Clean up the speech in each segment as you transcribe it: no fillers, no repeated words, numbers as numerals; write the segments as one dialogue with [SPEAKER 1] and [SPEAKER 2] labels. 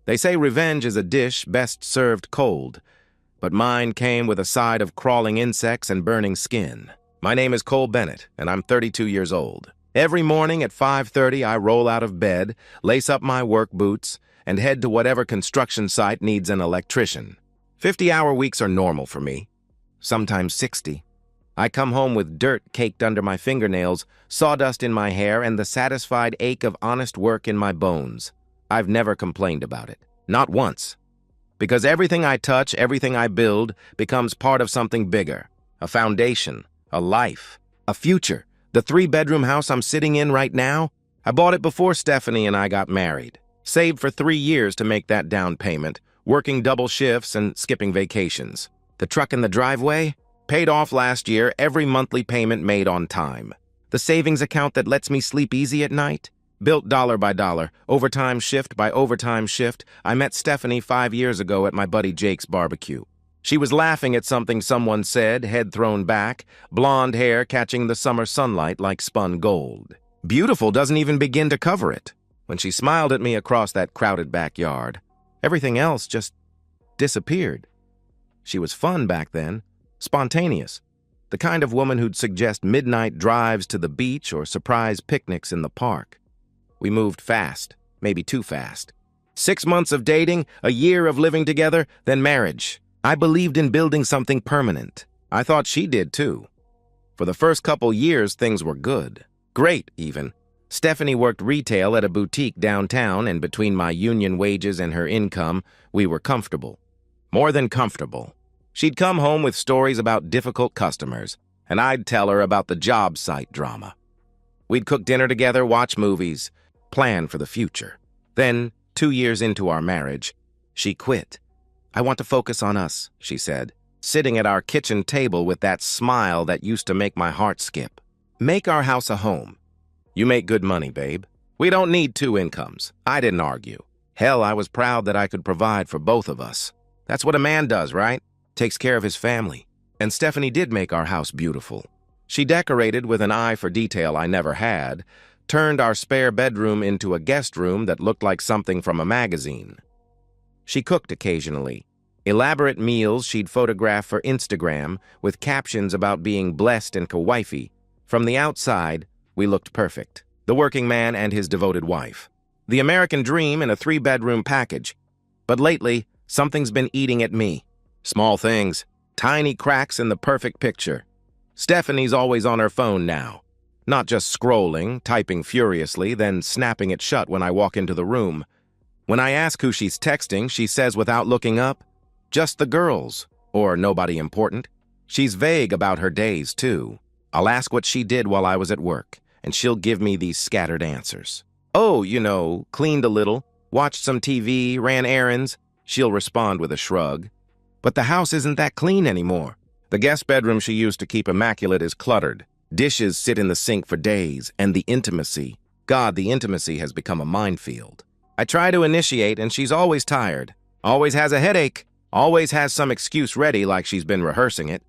[SPEAKER 1] They say revenge is a dish best served cold, but mine came with a side of crawling insects and burning skin. My name is Cole Bennett, and I'm 32 years old. Every morning at 5:30, I roll out of bed, lace up my work boots, and head to whatever construction site needs an electrician. 50-hour weeks are normal for me, sometimes 60. I come home with dirt caked under my fingernails, sawdust in my hair, and the satisfied ache of honest work in my bones. I've never complained about it. Not once. Because everything I touch, everything I build, becomes part of something bigger. A foundation, a life, a future. The 3-bedroom house I'm sitting in right now, I bought it before Stephanie and I got married. Saved for 3 years to make that down payment, working double shifts and skipping vacations. The truck in the driveway? Paid off last year, every monthly payment made on time. The savings account that lets me sleep easy at night? Built dollar by dollar, overtime shift by overtime shift. I met Stephanie 5 years ago at my buddy Jake's barbecue. She was laughing at something someone said, head thrown back, blonde hair catching the summer sunlight like spun gold. Beautiful doesn't even begin to cover it. When she smiled at me across that crowded backyard, everything else just disappeared. She was fun back then. Spontaneous. The kind of woman who'd suggest midnight drives to the beach or surprise picnics in the park. We moved fast, maybe too fast. 6 months of dating, a year of living together, then marriage. I believed in building something permanent. I thought she did too. For the first couple years, things were good. Great, even. Stephanie worked retail at a boutique downtown, and between my union wages and her income, we were comfortable. More than comfortable. She'd come home with stories about difficult customers, and I'd tell her about the job site drama. We'd cook dinner together, watch movies, plan for the future. Then, 2 years into our marriage, she quit. "I want to focus on us," she said, sitting at our kitchen table with that smile that used to make my heart skip. "Make our house a home. You make good money, babe. We don't need 2 incomes." I didn't argue. Hell, I was proud that I could provide for both of us. That's what a man does, right? Takes care of his family. And Stephanie did make our house beautiful. She decorated with an eye for detail I never had, turned our spare bedroom into a guest room that looked like something from a magazine. She cooked occasionally. Elaborate meals she'd photograph for Instagram with captions about being blessed and kawifey. From the outside, we looked perfect. The working man and his devoted wife. The American dream in a 3-bedroom package. But lately, something's been eating at me. Small things, tiny cracks in the perfect picture. Stephanie's always on her phone now. Not just scrolling, typing furiously, then snapping it shut when I walk into the room. When I ask who she's texting, she says without looking up, "Just the girls," or "nobody important." She's vague about her days, too. I'll ask what she did while I was at work, and she'll give me these scattered answers. "Oh, cleaned a little, watched some TV, ran errands," she'll respond with a shrug. But the house isn't that clean anymore. The guest bedroom she used to keep immaculate is cluttered. Dishes sit in the sink for days, and the intimacy. God, the intimacy has become a minefield. I try to initiate, and she's always tired. Always has a headache. Always has some excuse ready like she's been rehearsing it.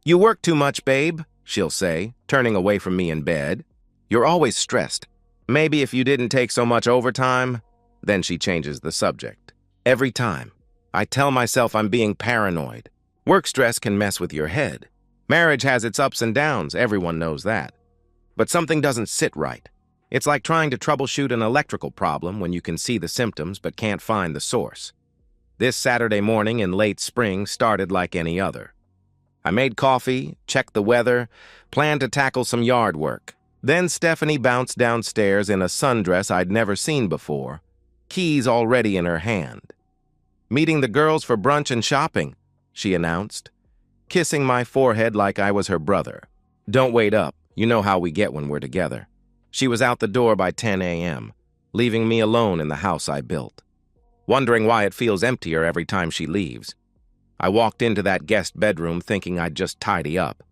[SPEAKER 1] "You work too much, babe," she'll say, turning away from me in bed. "You're always stressed. Maybe if you didn't take so much overtime." Then she changes the subject. Every time. I tell myself I'm being paranoid. Work stress can mess with your head. Marriage has its ups and downs, everyone knows that. But something doesn't sit right. It's like trying to troubleshoot an electrical problem when you can see the symptoms but can't find the source. This Saturday morning in late spring started like any other. I made coffee, checked the weather, planned to tackle some yard work. Then Stephanie bounced downstairs in a sundress I'd never seen before, keys already in her hand. "Meeting the girls for brunch and shopping," she announced, kissing my forehead like I was her brother. "Don't wait up. You know how we get when we're together." She was out the door by 10 a.m., leaving me alone in the house I built. Wondering why it feels emptier every time she leaves. I walked into that guest bedroom thinking I'd just tidy up.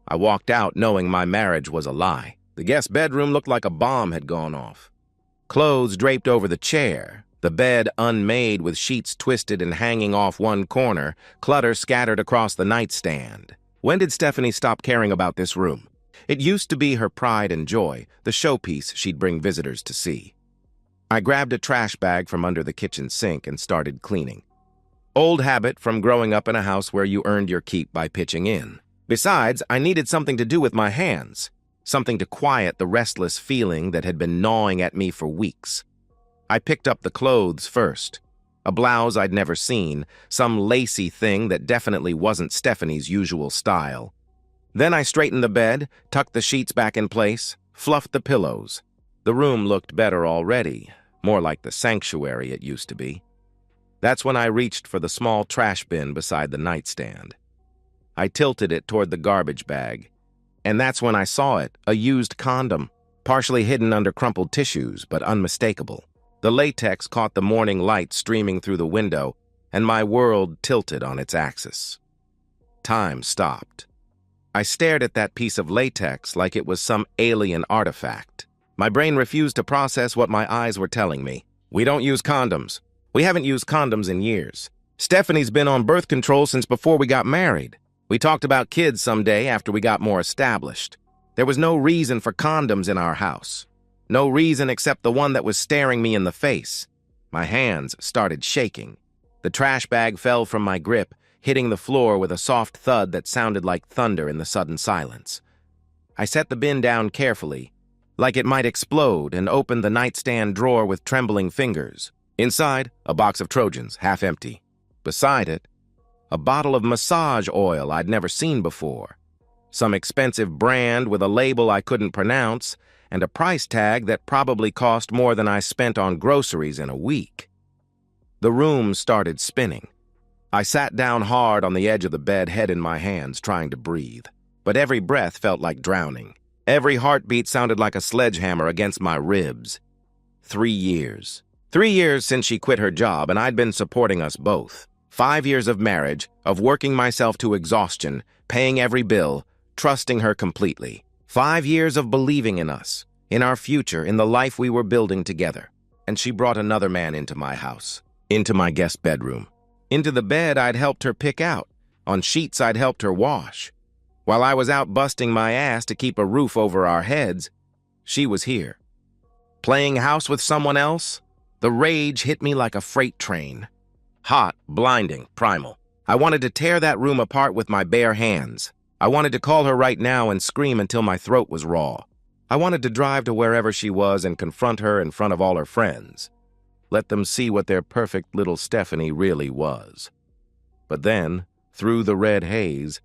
[SPEAKER 1] I walked out knowing my marriage was a lie. The guest bedroom looked like a bomb had gone off. Clothes draped over the chair, the bed unmade with sheets twisted and hanging off one corner, clutter scattered across the nightstand. When did Stephanie stop caring about this room? It used to be her pride and joy, the showpiece she'd bring visitors to see. I grabbed a trash bag from under the kitchen sink and started cleaning. Old habit from growing up in a house where you earned your keep by pitching in. Besides, I needed something to do with my hands, something to quiet the restless feeling that had been gnawing at me for weeks. I picked up the clothes first. A blouse I'd never seen, some lacy thing that definitely wasn't Stephanie's usual style. Then I straightened the bed, tucked the sheets back in place, fluffed the pillows. The room looked better already, more like the sanctuary it used to be. That's when I reached for the small trash bin beside the nightstand. I tilted it toward the garbage bag, and that's when I saw it, a used condom, partially hidden under crumpled tissues, but unmistakable. The latex caught the morning light streaming through the window, and my world tilted on its axis. Time stopped. I stared at that piece of latex like it was some alien artifact. My brain refused to process what my eyes were telling me. We don't use condoms. We haven't used condoms in years. Stephanie's been on birth control since before we got married. We talked about kids someday after we got more established. There was no reason for condoms in our house. No reason except the one that was staring me in the face. My hands started shaking. The trash bag fell from my grip, hitting the floor with a soft thud that sounded like thunder in the sudden silence. I set the bin down carefully, like it might explode, and opened the nightstand drawer with trembling fingers. Inside, a box of Trojans, half empty. Beside it, a bottle of massage oil I'd never seen before. Some expensive brand with a label I couldn't pronounce, and a price tag that probably cost more than I spent on groceries in a week. The room started spinning. I sat down hard on the edge of the bed, head in my hands, trying to breathe. But every breath felt like drowning. Every heartbeat sounded like a sledgehammer against my ribs. 3 years. 3 years since she quit her job, and I'd been supporting us both. 5 years of marriage, of working myself to exhaustion, paying every bill, trusting her completely. 5 years of believing in us, in our future, in the life we were building together. And she brought another man into my house, into my guest bedroom, into the bed I'd helped her pick out, on sheets I'd helped her wash. While I was out busting my ass to keep a roof over our heads, she was here. Playing house with someone else? The rage hit me like a freight train. Hot, blinding, primal. I wanted to tear that room apart with my bare hands. I wanted to call her right now and scream until my throat was raw. I wanted to drive to wherever she was and confront her in front of all her friends. Let them see what their perfect little Stephanie really was. But then, through the red haze,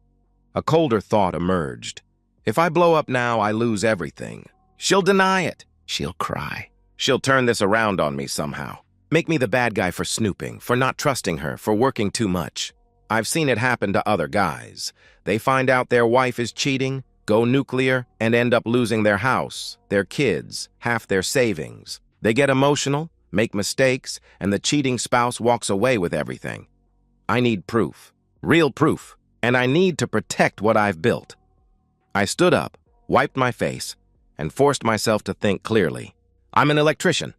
[SPEAKER 1] a colder thought emerged. If I blow up now, I lose everything. She'll deny it. She'll cry. She'll turn this around on me somehow. Make me the bad guy for snooping, for not trusting her, for working too much. I've seen it happen to other guys. They find out their wife is cheating, go nuclear, and end up losing their house, their kids, half their savings. They get emotional, make mistakes, and the cheating spouse walks away with everything. I need proof, real proof, and I need to protect what I've built. I stood up, wiped my face, and forced myself to think clearly. I'm an electrician.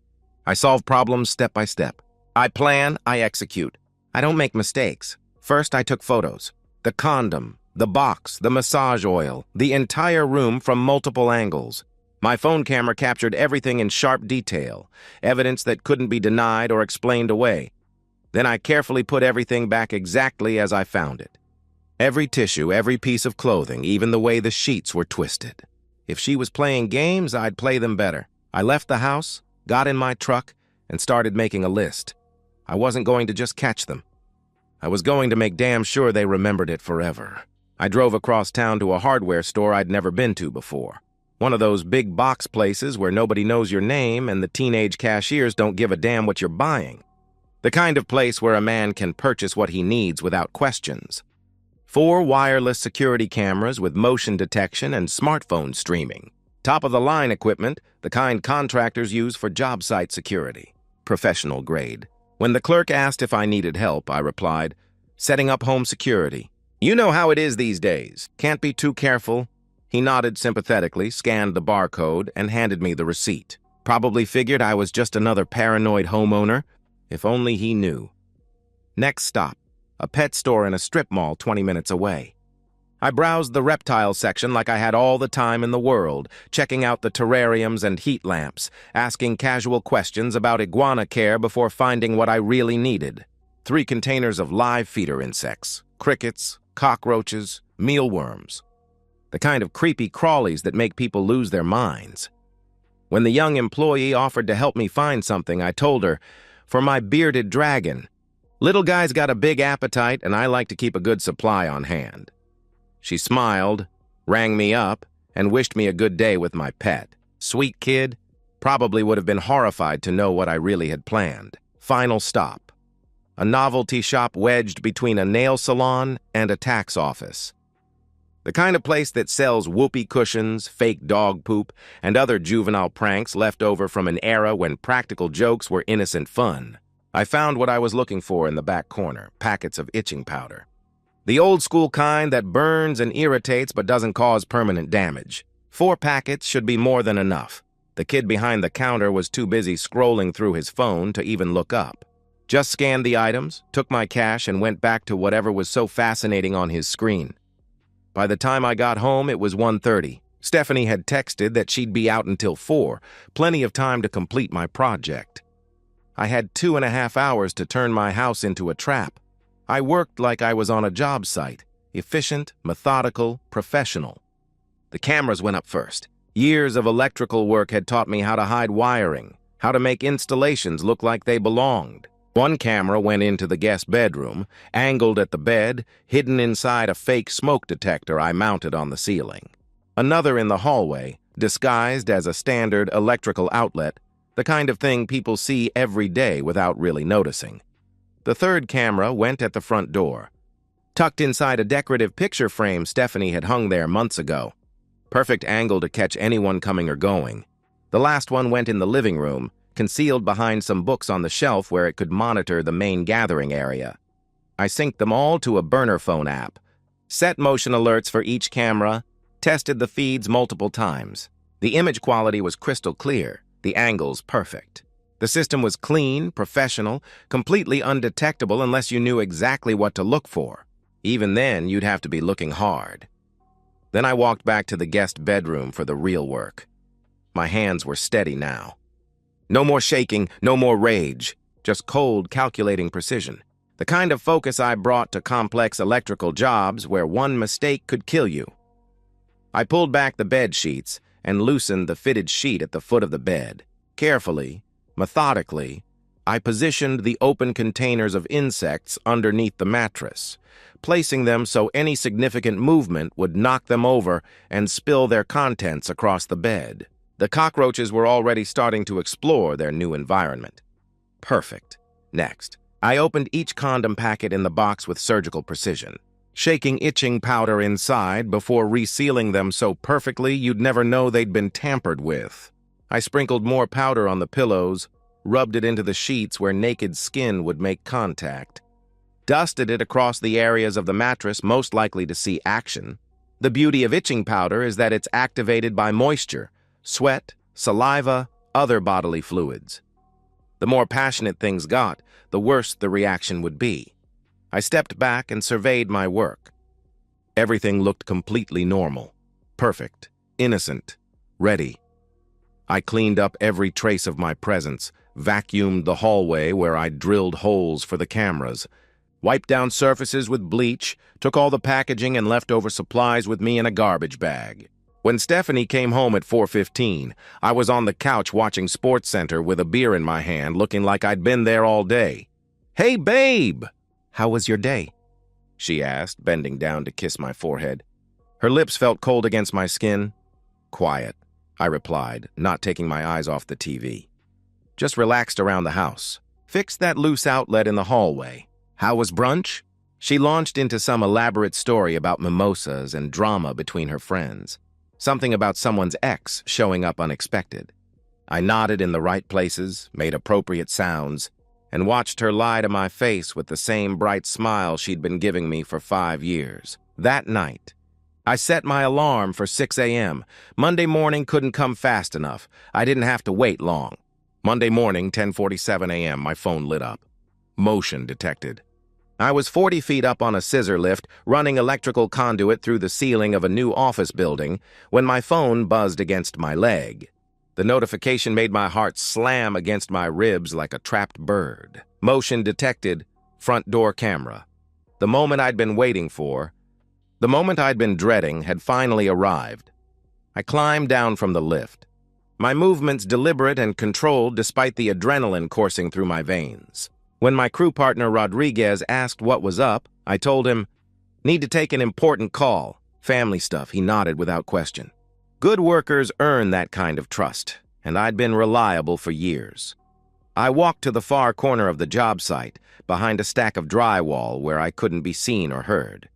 [SPEAKER 1] I solve problems step by step. I plan, I execute. I don't make mistakes. First, I took photos. The condom, the box, the massage oil, the entire room from multiple angles. My phone camera captured everything in sharp detail, evidence that couldn't be denied or explained away. Then I carefully put everything back exactly as I found it. Every tissue, every piece of clothing, even the way the sheets were twisted. If she was playing games, I'd play them better. I left the house, got in my truck, and started making a list. I wasn't going to just catch them. I was going to make damn sure they remembered it forever. I drove across town to a hardware store I'd never been to before. One of those big box places where nobody knows your name and the teenage cashiers don't give a damn what you're buying. The kind of place where a man can purchase what he needs without questions. 4 wireless security cameras with motion detection and smartphone streaming. Top-of-the-line equipment, the kind contractors use for job site security. Professional grade. When the clerk asked if I needed help, I replied, setting up home security. You know how it is these days. Can't be too careful. He nodded sympathetically, scanned the barcode, and handed me the receipt. Probably figured I was just another paranoid homeowner. If only he knew. Next stop, a pet store in a strip mall 20 minutes away. I browsed the reptile section like I had all the time in the world, checking out the terrariums and heat lamps, asking casual questions about iguana care before finding what I really needed. 3 containers of live feeder insects, crickets, cockroaches, mealworms. The kind of creepy crawlies that make people lose their minds. When the young employee offered to help me find something, I told her, "For my bearded dragon. Little guy's got a big appetite, and I like to keep a good supply on hand." She smiled, rang me up, and wished me a good day with my pet. Sweet kid, probably would have been horrified to know what I really had planned. Final stop. A novelty shop wedged between a nail salon and a tax office. The kind of place that sells whoopee cushions, fake dog poop, and other juvenile pranks left over from an era when practical jokes were innocent fun. I found what I was looking for in the back corner, packets of itching powder. The old-school kind that burns and irritates but doesn't cause permanent damage. 4 packets should be more than enough. The kid behind the counter was too busy scrolling through his phone to even look up. Just scanned the items, took my cash, and went back to whatever was so fascinating on his screen. By the time I got home, it was 1:30. Stephanie had texted that she'd be out until 4, plenty of time to complete my project. I had 2.5 hours to turn my house into a trap. I worked like I was on a job site, efficient, methodical, professional. The cameras went up first. Years of electrical work had taught me how to hide wiring, how to make installations look like they belonged. One camera went into the guest bedroom, angled at the bed, hidden inside a fake smoke detector I mounted on the ceiling. Another in the hallway, disguised as a standard electrical outlet, the kind of thing people see every day without really noticing. The third camera went at the front door, tucked inside a decorative picture frame Stephanie had hung there months ago. Perfect angle to catch anyone coming or going. The last one went in the living room, concealed behind some books on the shelf where it could monitor the main gathering area. I synced them all to a burner phone app, set motion alerts for each camera, tested the feeds multiple times. The image quality was crystal clear, the angles perfect. The system was clean, professional, completely undetectable unless you knew exactly what to look for. Even then, you'd have to be looking hard. Then I walked back to the guest bedroom for the real work. My hands were steady now. No more shaking, no more rage, just cold, calculating precision. The kind of focus I brought to complex electrical jobs where one mistake could kill you. I pulled back the bed sheets and loosened the fitted sheet at the foot of the bed. Carefully, methodically, I positioned the open containers of insects underneath the mattress, placing them so any significant movement would knock them over and spill their contents across the bed. The cockroaches were already starting to explore their new environment. Perfect. Next, I opened each condom packet in the box with surgical precision, shaking itching powder inside before resealing them so perfectly you'd never know they'd been tampered with. I sprinkled more powder on the pillows, rubbed it into the sheets where naked skin would make contact, dusted it across the areas of the mattress most likely to see action. The beauty of itching powder is that it's activated by moisture, sweat, saliva, other bodily fluids. The more passionate things got, the worse the reaction would be. I stepped back and surveyed my work. Everything looked completely normal, perfect, innocent, ready. I cleaned up every trace of my presence, vacuumed the hallway where I'd drilled holes for the cameras, wiped down surfaces with bleach, took all the packaging and leftover supplies with me in a garbage bag. When Stephanie came home at 4:15, I was on the couch watching SportsCenter with a beer in my hand, looking like I'd been there all day. "Hey, babe! How was your day?" she asked, bending down to kiss my forehead. Her lips felt cold against my skin. "Quiet," I replied, not taking my eyes off the TV. "Just relaxed around the house. Fixed that loose outlet in the hallway. How was brunch?" She launched into some elaborate story about mimosas and drama between her friends. Something about someone's ex showing up unexpected. I nodded in the right places, made appropriate sounds, and watched her lie to my face with the same bright smile she'd been giving me for 5 years. That night, I set my alarm for 6 a.m. Monday morning couldn't come fast enough. I didn't have to wait long. Monday morning, 10:47 a.m., my phone lit up. Motion detected. I was 40 feet up on a scissor lift, running electrical conduit through the ceiling of a new office building, when my phone buzzed against my leg. The notification made my heart slam against my ribs like a trapped bird. Motion detected, front door camera. The moment I'd been waiting for, the moment I'd been dreading, had finally arrived. I climbed down from the lift, my movements deliberate and controlled despite the adrenaline coursing through my veins. When my crew partner Rodriguez asked what was up, I told him, "Need to take an important call. Family stuff," he nodded without question. Good workers earn that kind of trust, and I'd been reliable for years. I walked to the far corner of the job site, behind a stack of drywall where I couldn't be seen or heard.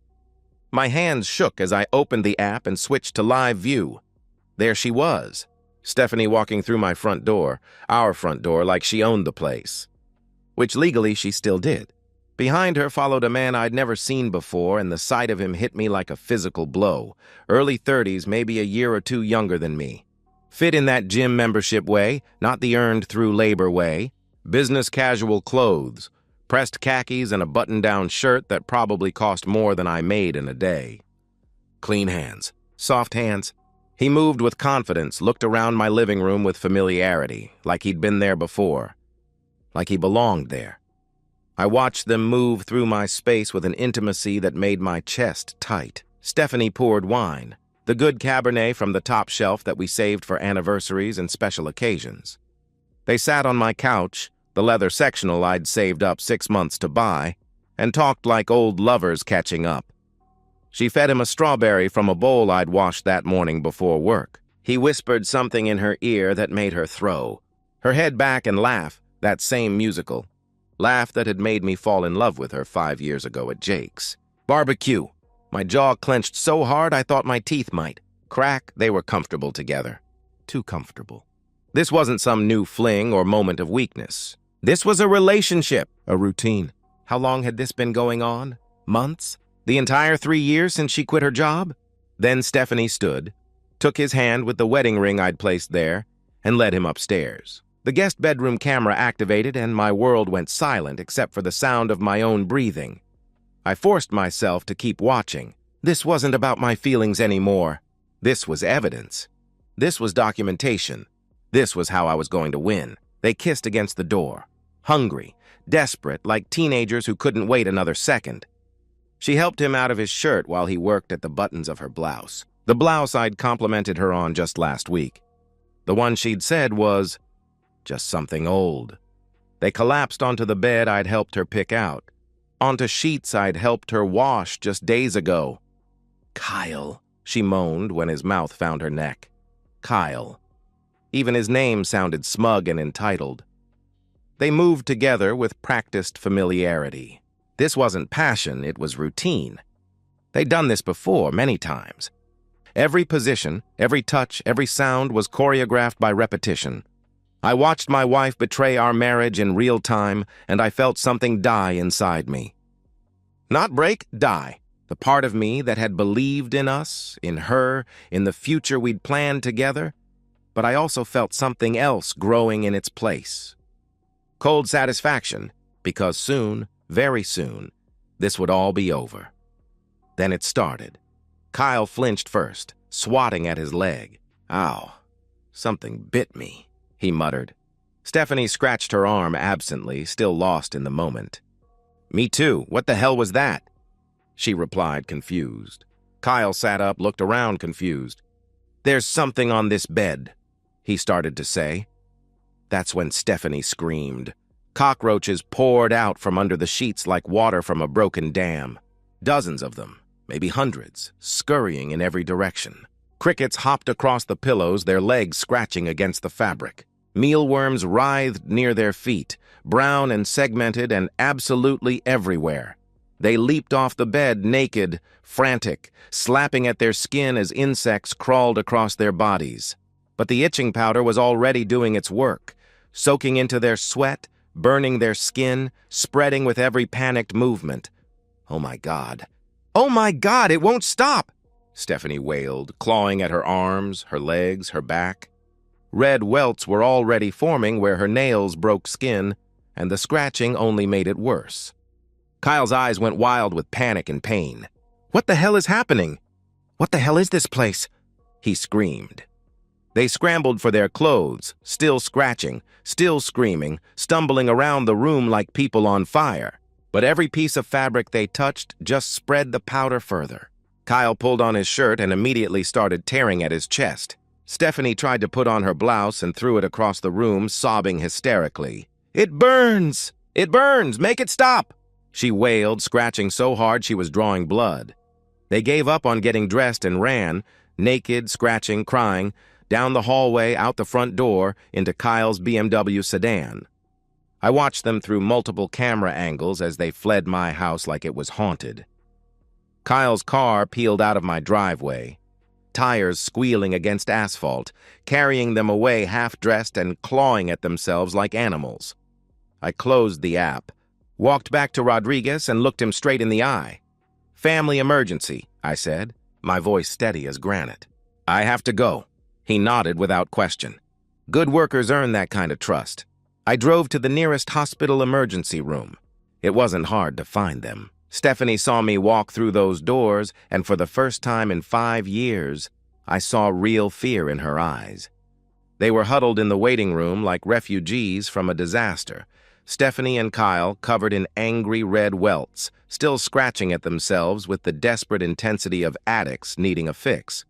[SPEAKER 1] My hands shook as I opened the app and switched to live view. There she was, Stephanie walking through my front door, our front door, like she owned the place. Which legally she still did. Behind her followed a man I'd never seen before, and the sight of him hit me like a physical blow. Early 30s, maybe a year or two younger than me. Fit in that gym membership way, not the earned through labor way. Business casual clothes, pressed khakis, and a button-down shirt that probably cost more than I made in a day. Clean hands, soft hands. He moved with confidence, looked around my living room with familiarity, like he'd been there before. Like he belonged there. I watched them move through my space with an intimacy that made my chest tight. Stephanie poured wine, the good Cabernet from the top shelf that we saved for anniversaries and special occasions. They sat on my couch, the leather sectional I'd saved up 6 months to buy, and talked like old lovers catching up. She fed him a strawberry from a bowl I'd washed that morning before work. He whispered something in her ear that made her throw her head back and laugh. That same musical laugh that had made me fall in love with her 5 years ago at Jake's. Barbecue. My jaw clenched so hard I thought my teeth might crack. They were comfortable together. Too comfortable. This wasn't some new fling or moment of weakness. This was a relationship, a routine. How long had this been going on? Months? The entire 3 years since she quit her job? Then Stephanie stood, took his hand with the wedding ring I'd placed there, and led him upstairs. The guest bedroom camera activated, and my world went silent except for the sound of my own breathing. I forced myself to keep watching. This wasn't about my feelings anymore. This was evidence. This was documentation. This was how I was going to win. They kissed against the door, hungry, desperate, like teenagers who couldn't wait another second. She helped him out of his shirt while he worked at the buttons of her blouse. The blouse I'd complimented her on just last week. The one she'd said was just something old. They collapsed onto the bed I'd helped her pick out, onto sheets I'd helped her wash just days ago. "Kyle," she moaned when his mouth found her neck. Kyle. Even his name sounded smug and entitled. They moved together with practiced familiarity. This wasn't passion, it was routine. They'd done this before, many times. Every position, every touch, every sound was choreographed by repetition. I watched my wife betray our marriage in real time, and I felt something die inside me. Not break, die. The part of me that had believed in us, in her, in the future we'd planned together, but I also felt something else growing in its place. Cold satisfaction, because soon, very soon, this would all be over. Then it started. Kyle flinched first, swatting at his leg. "Ow, something bit me," he muttered. Stephanie scratched her arm absently, still lost in the moment. "Me too. What the hell was that?" she replied, confused. Kyle sat up, looked around, confused. "There's something on this bed," he started to say. That's when Stephanie screamed. Cockroaches poured out from under the sheets like water from a broken dam. Dozens of them, maybe hundreds, scurrying in every direction. Crickets hopped across the pillows, their legs scratching against the fabric. Mealworms writhed near their feet, brown and segmented and absolutely everywhere. They leaped off the bed naked, frantic, slapping at their skin as insects crawled across their bodies. But the itching powder was already doing its work, soaking into their sweat, burning their skin, spreading with every panicked movement. "Oh my God. Oh my God, it won't stop!" Stephanie wailed, clawing at her arms, her legs, her back. Red welts were already forming where her nails broke skin, and the scratching only made it worse. Kyle's eyes went wild with panic and pain. "What the hell is happening? What the hell is this place?" he screamed. They scrambled for their clothes, still scratching, still screaming, stumbling around the room like people on fire. But every piece of fabric they touched just spread the powder further. Kyle pulled on his shirt and immediately started tearing at his chest. Stephanie tried to put on her blouse and threw it across the room, sobbing hysterically. "It burns! It burns! Make it stop!" she wailed, scratching so hard she was drawing blood. They gave up on getting dressed and ran, naked, scratching, crying, down the hallway, out the front door, into Kyle's BMW sedan. I watched them through multiple camera angles as they fled my house like it was haunted. Kyle's car peeled out of my driveway, tires squealing against asphalt, carrying them away half-dressed and clawing at themselves like animals. I closed the app, walked back to Rodriguez and looked him straight in the eye. "Family emergency," I said, my voice steady as granite. "I have to go." He nodded without question. Good workers earn that kind of trust. I drove to the nearest hospital emergency room. It wasn't hard to find them. Stephanie saw me walk through those doors, and for the first time in 5 years, I saw real fear in her eyes. They were huddled in the waiting room like refugees from a disaster. Stephanie and Kyle covered in angry red welts, still scratching at themselves with the desperate intensity of addicts needing a fix.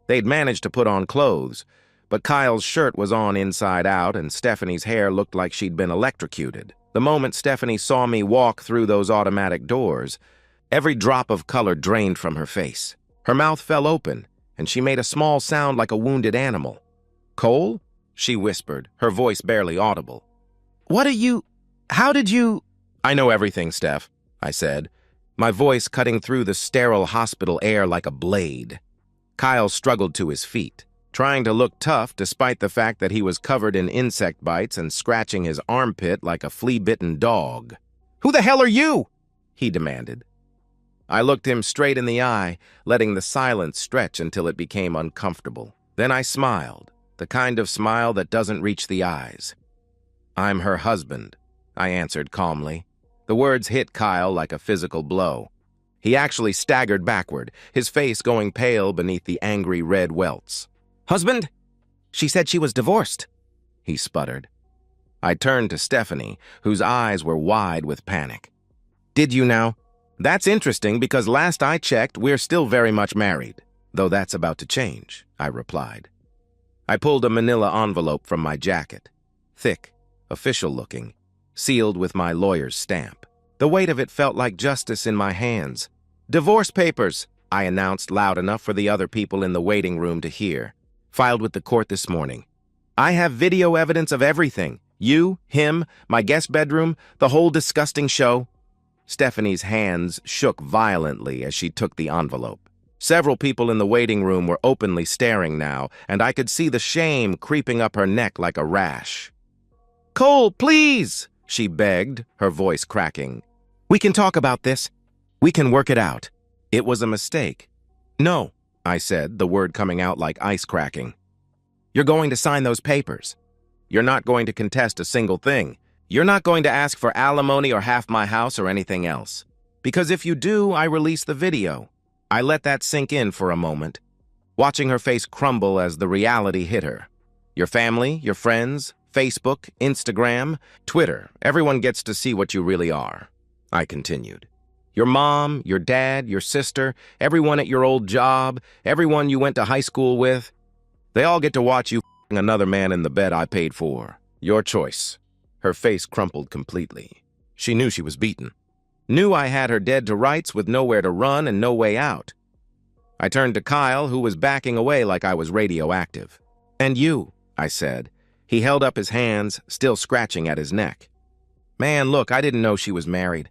[SPEAKER 1] They'd managed to put on clothes, but Kyle's shirt was on inside out and Stephanie's hair looked like she'd been electrocuted. The moment Stephanie saw me walk through those automatic doors, every drop of color drained from her face. Her mouth fell open, and she made a small sound like a wounded animal. "Cole?" she whispered, her voice barely audible. How did you—" "I know everything, Steph," I said, my voice cutting through the sterile hospital air like a blade. Kyle struggled to his feet, trying to look tough despite the fact that he was covered in insect bites and scratching his armpit like a flea-bitten dog. "Who the hell are you?" he demanded. I looked him straight in the eye, letting the silence stretch until it became uncomfortable. Then I smiled, the kind of smile that doesn't reach the eyes. "I'm her husband," I answered calmly. The words hit Kyle like a physical blow. He actually staggered backward, his face going pale beneath the angry red welts. "Husband? She said she was divorced," he sputtered. I turned to Stephanie, whose eyes were wide with panic. "Did you now? That's interesting because last I checked, we're still very much married, though that's about to change," I replied. I pulled a manila envelope from my jacket, thick, official-looking, sealed with my lawyer's stamp. The weight of it felt like justice in my hands. "Divorce papers," I announced loud enough for the other people in the waiting room to hear. "Filed with the court this morning. I have video evidence of everything. You, him, my guest bedroom, the whole disgusting show." Stephanie's hands shook violently as she took the envelope. Several people in the waiting room were openly staring now, and I could see the shame creeping up her neck like a rash. "Cole, please!" she begged, her voice cracking. "We can talk about this. We can work it out." It was a mistake. "No," I said, the word coming out like ice cracking. "You're going to sign those papers. You're not going to contest a single thing. You're not going to ask for alimony or half my house or anything else. Because if you do, I release the video." I let that sink in for a moment, watching her face crumble as the reality hit her. "Your family, your friends, Facebook, Instagram, Twitter, everyone gets to see what you really are," I continued. "Your mom, your dad, your sister, everyone at your old job, everyone you went to high school with, they all get to watch you f***ing another man in the bed I paid for. Your choice." Her face crumpled completely. She knew she was beaten. Knew I had her dead to rights with nowhere to run and no way out. I turned to Kyle, who was backing away like I was radioactive. "And you," I said. He held up his hands, still scratching at his neck. "Man, look, I didn't know she was married.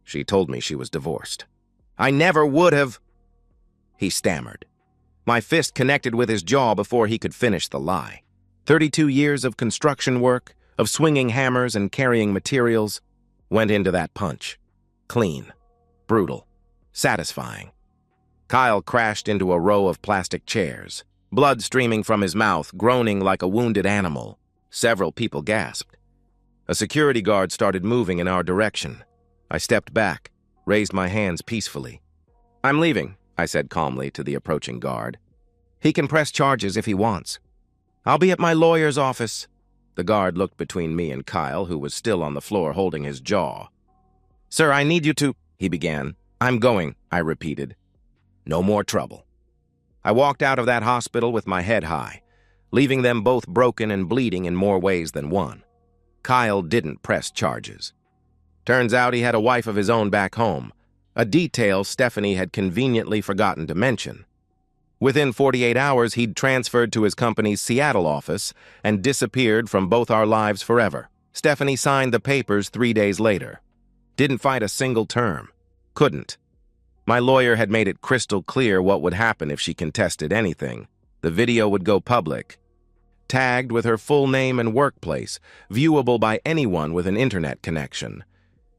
[SPEAKER 1] She told me she was divorced." "I never would have," he stammered. My fist connected with his jaw before he could finish the lie. 32 years of construction work, of swinging hammers and carrying materials, went into that punch. Clean, brutal, satisfying. Kyle crashed into a row of plastic chairs, blood streaming from his mouth, groaning like a wounded animal. Several people gasped. A security guard started moving in our direction. I stepped back, raised my hands peacefully. "I'm leaving," I said calmly to the approaching guard. "He can press charges if he wants. I'll be at my lawyer's office." The guard looked between me and Kyle, who was still on the floor holding his jaw. "Sir, I need you to—" he began. "I'm going," I repeated. No more trouble. I walked out of that hospital with my head high, leaving them both broken and bleeding in more ways than one. Kyle didn't press charges. Turns out he had a wife of his own back home, a detail Stephanie had conveniently forgotten to mention. Within 48 hours, he'd transferred to his company's Seattle office and disappeared from both our lives forever. Stephanie signed the papers 3 days later. Didn't fight a single term. Couldn't. My lawyer had made it crystal clear what would happen if she contested anything. The video would go public, tagged with her full name and workplace, viewable by anyone with an internet connection.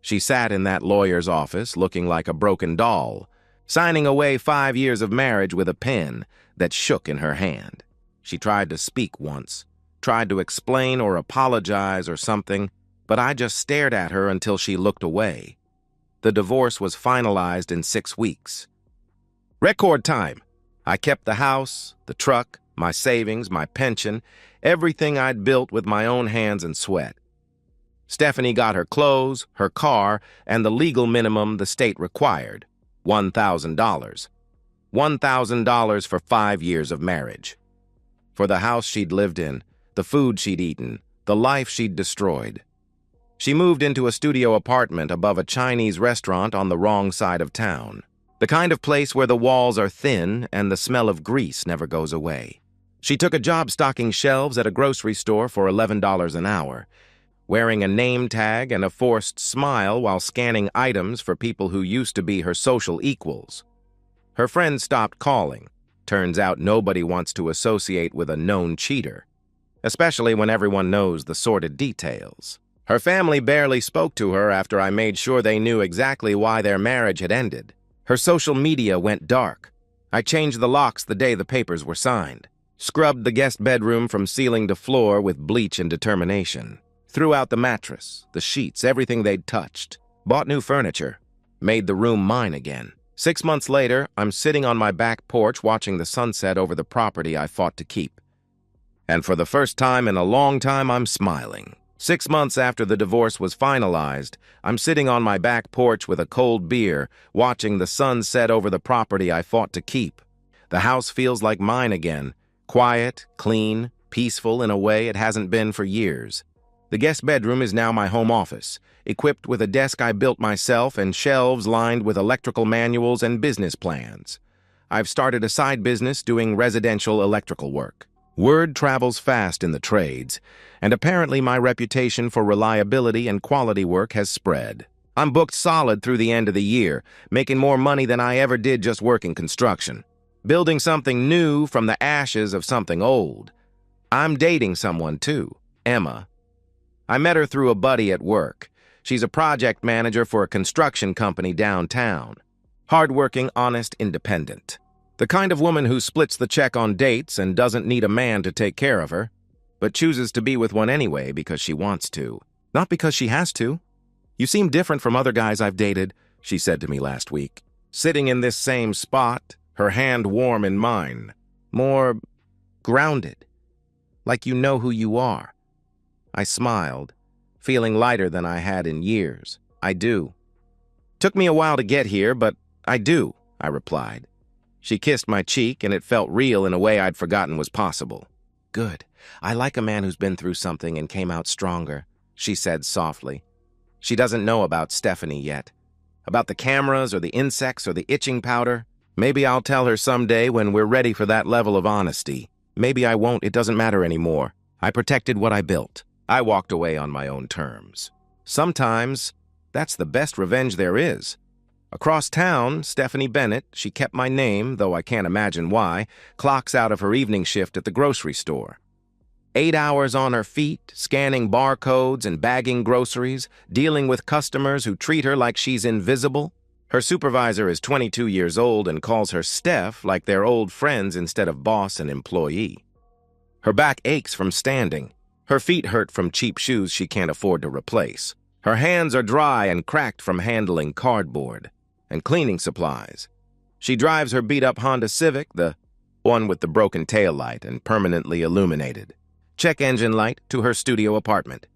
[SPEAKER 1] She sat in that lawyer's office looking like a broken doll, signing away 5 years of marriage with a pen that shook in her hand. She tried to speak once, tried to explain or apologize or something, but I just stared at her until she looked away. The divorce was finalized in 6 weeks. Record time. I kept the house, the truck, my savings, my pension, everything I'd built with my own hands and sweat. Stephanie got her clothes, her car, and the legal minimum the state required, $1,000. $1,000 for 5 years of marriage. For the house she'd lived in, the food she'd eaten, the life she'd destroyed. She moved into a studio apartment above a Chinese restaurant on the wrong side of town. The kind of place where the walls are thin and the smell of grease never goes away. She took a job stocking shelves at a grocery store for $11 an hour, wearing a name tag and a forced smile while scanning items for people who used to be her social equals. Her friends stopped calling. Turns out nobody wants to associate with a known cheater, especially when everyone knows the sordid details. Her family barely spoke to her after I made sure they knew exactly why their marriage had ended. Her social media went dark. I changed the locks the day the papers were signed, scrubbed the guest bedroom from ceiling to floor with bleach and determination, threw out the mattress, the sheets, everything they'd touched, bought new furniture, made the room mine again. 6 months later, I'm sitting on my back porch watching the sunset over the property I fought to keep. And for the first time in a long time, I'm smiling. 6 months after the divorce was finalized, I'm sitting on my back porch with a cold beer, watching the sun set over the property I fought to keep. The house feels like mine again, quiet, clean, peaceful in a way it hasn't been for years. The guest bedroom is now my home office, equipped with a desk I built myself and shelves lined with electrical manuals and business plans. I've started a side business doing residential electrical work. Word travels fast in the trades, and apparently my reputation for reliability and quality work has spread. I'm booked solid through the end of the year, making more money than I ever did just working construction. Building something new from the ashes of something old. I'm dating someone too, Emma. I met her through a buddy at work. She's a project manager for a construction company downtown. Hardworking, honest, independent. The kind of woman who splits the check on dates and doesn't need a man to take care of her, but chooses to be with one anyway because she wants to, not because she has to. "You seem different from other guys I've dated," she said to me last week. Sitting in this same spot, her hand warm in mine. More grounded, like you know who you are. I smiled, feeling lighter than I had in years. "I do." "Took me a while to get here, but I do," I replied. She kissed my cheek, and it felt real in a way I'd forgotten was possible. "Good. I like a man who's been through something and came out stronger," she said softly. She doesn't know about Stephanie yet. About the cameras or the insects or the itching powder. Maybe I'll tell her someday when we're ready for that level of honesty. Maybe I won't. It doesn't matter anymore. I protected what I built. I walked away on my own terms. Sometimes, that's the best revenge there is. Across town, Stephanie Bennett, she kept my name, though I can't imagine why, clocks out of her evening shift at the grocery store. 8 hours on her feet, scanning barcodes and bagging groceries, dealing with customers who treat her like she's invisible. Her supervisor is 22 years old and calls her Steph like they're old friends instead of boss and employee. Her back aches from standing. Her feet hurt from cheap shoes she can't afford to replace. Her hands are dry and cracked from handling cardboard and cleaning supplies. She drives her beat-up Honda Civic, the one with the broken taillight and permanently illuminated check engine light, to her studio apartment.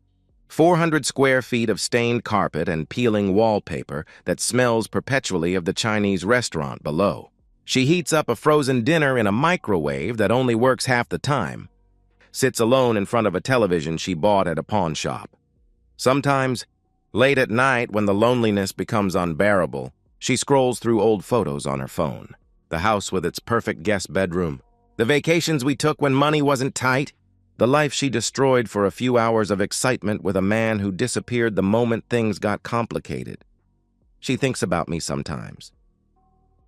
[SPEAKER 1] 400 square feet of stained carpet and peeling wallpaper that smells perpetually of the Chinese restaurant below. She heats up a frozen dinner in a microwave that only works half the time. Sits alone in front of a television she bought at a pawn shop. Sometimes, late at night when the loneliness becomes unbearable, she scrolls through old photos on her phone. The house with its perfect guest bedroom. The vacations we took when money wasn't tight. The life she destroyed for a few hours of excitement with a man who disappeared the moment things got complicated. She thinks about me sometimes.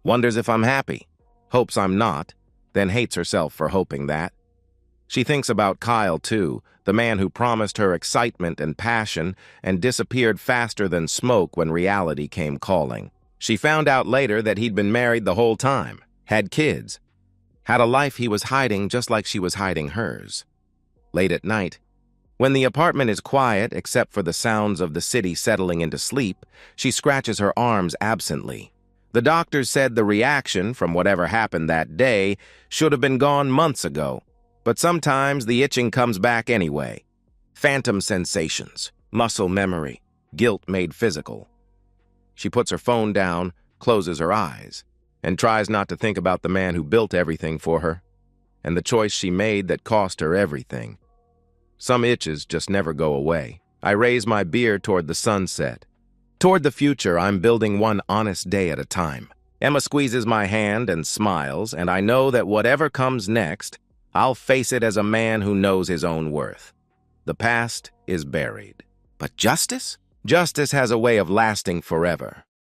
[SPEAKER 1] Wonders if I'm happy. Hopes I'm not, then hates herself for hoping that. She thinks about Kyle, too, the man who promised her excitement and passion and disappeared faster than smoke when reality came calling. She found out later that he'd been married the whole time, had kids, had a life he was hiding just like she was hiding hers. Late at night, when the apartment is quiet except for the sounds of the city settling into sleep, she scratches her arms absently. The doctors said the reaction from whatever happened that day should have been gone months ago, but sometimes the itching comes back anyway. Phantom sensations, muscle memory, guilt made physical. She puts her phone down, closes her eyes, and tries not to think about the man who built everything for her, and the choice she made that cost her everything. Some itches just never go away. I raise my beer toward the sunset. Toward the future, I'm building one honest day at a time. Emma squeezes my hand and smiles, and I know that whatever comes next, I'll face it as a man who knows his own worth. The past is buried. But justice? Justice has a way of lasting forever.